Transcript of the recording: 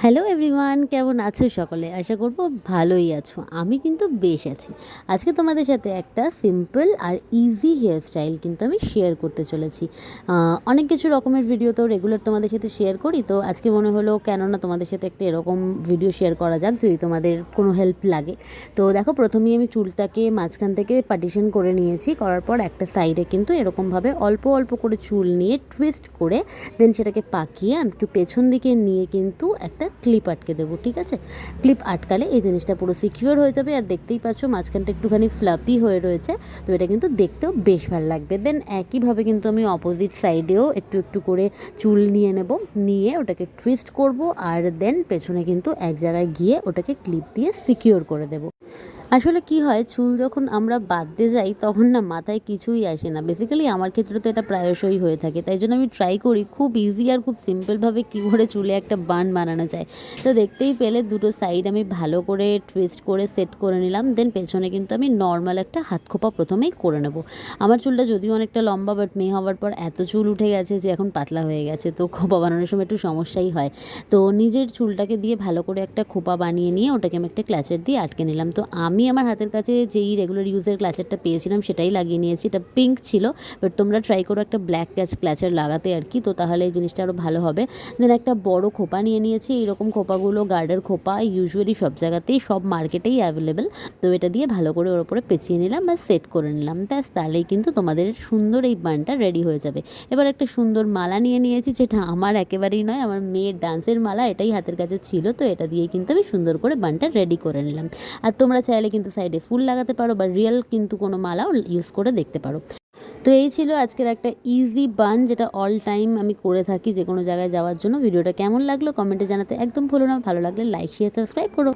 Hello everyone, কেমন আছো সকলে? আশা করব ভালোই আছো। আমি কিন্তু বেশ আছি। আজকে তোমাদের সাথে একটা সিম্পল আর ইজি হেয়ার স্টাইল কিন্তু আমি শেয়ার করতে চলেছি। অনেক কিছু রকমের ভিডিও তো রেগুলার তোমাদের সাথে শেয়ার করি, তো আজকে মনে হলো কেন না তোমাদের সাথে একটা এরকম ভিডিও শেয়ার করা যাক, যদি তোমাদের কোনো হেল্প লাগে। তো দেখো, প্রথমেই আমি চুলটাকে মাঝখান থেকে পার্টিশন করে নিয়েছি। করার পর একটা সাইডে কিন্তু এরকমভাবে অল্প অল্প করে চুল নিয়ে টুইস্ট করে দেন সেটাকে পাকিয়ে একটু পেছন দিকে নিয়ে কিন্তু একটা ক্লিপ আটকে দেবো। ঠিক আছে, ক্লিপ আটকালে এই জিনিসটা পুরো সিকিউর হয়ে যাবে। আর দেখতেই পাচ্ছ মাঝখানটা একটুখানি ফ্লাপি হয়ে রয়েছে, তো এটা কিন্তু দেখতেও বেশ ভালো লাগবে। দেন একইভাবে কিন্তু আমি অপোজিট সাইডেও একটু একটু করে চুল নিয়ে নেব, নিয়ে ওটাকে টুইস্ট করব আর দেন পেছনে কিন্তু এক জায়গায় গিয়ে ওটাকে ক্লিপ দিয়ে সিকিউর করে দেবো। আসলে কি হয়, চুল যখন আমরা বাঁধতে যাই তখন না মাথায় কিছুই আসে না। বেসিক্যালি আমার ক্ষেত্রে তো এটা প্রায়শই হয়ে থাকে, তাই জন্য আমি ট্রাই করি খুব ইজি আর খুব সিম্পলভাবে কী করে চুলে একটা বান বানানো যায়। তো দেখতেই পেলে দুটো সাইড আমি ভালো করে টুইস্ট করে সেট করে নিলাম। দেন পেছনে কিন্তু আমি নর্মাল একটা হাত খোপা প্রথমেই করে নেব। আমার চুলটা যদিও অনেকটা লম্বা, বাট মেয়ে হওয়ার পর এত চুল উঠে গেছে যে এখন পাতলা হয়ে গেছে, তো খোপা বানানোর সময় একটু সমস্যাই হয়। তো নিজের চুলটাকে দিয়ে ভালো করে একটা খোপা বানিয়ে নিয়ে ওটাকে আমি একটা ক্লাচের দিয়ে আটকে নিলাম। তো আমি আমার হাতের কাছে যেই রেগুলার ইউজের ক্লাচারটা পেয়েছিলাম সেটাই লাগিয়ে নিয়েছি। এটা পিঙ্ক ছিল, বাট তোমরা ট্রাই করো একটা ব্ল্যাক ক্লাচার লাগাতে আর কি, তো তাহলে এই জিনিসটা আরও ভালো হবে। দেন একটা বড় খোপা নিয়ে নিয়েছি। এইরকম খোপাগুলো গার্ডের খোপা ইউজুয়ালি সব জায়গাতেই, সব মার্কেটেই অ্যাভেলেবেল। তো এটা দিয়ে ভালো করে ওর উপরে পেঁচিয়ে নিলাম বা সেট করে নিলাম, ব্যাস তাহলেই কিন্তু তোমাদের সুন্দর এই বানটা রেডি হয়ে যাবে। এবার একটা সুন্দর মালা নিয়ে নিয়েছি, যেটা আমার একেবারেই নয়, আমার মেয়ের ডান্সের মালা, এটাই হাতের কাছে ছিল। তো এটা দিয়েই কিন্তু আমি সুন্দর করে বানটা রেডি করে নিলাম। আর তোমরা চাইলে কিন্তু সাইডে ফুল লাগাতে পারো বা রিয়েল কিন্তু কোনো মালাও ইউজ করে দেখতে পারো। তো এই ছিল আজকের একটা ইজি বান, যেটা অল টাইম আমি করে থাকি যে কোনো জায়গায় যাওয়ার জন্য। ভিডিওটা কেমন লাগলো কমেন্টে জানাতে একদম ভুলো না। ভালো লাগলে লাইক শেয়ার সাবস্ক্রাইব করো।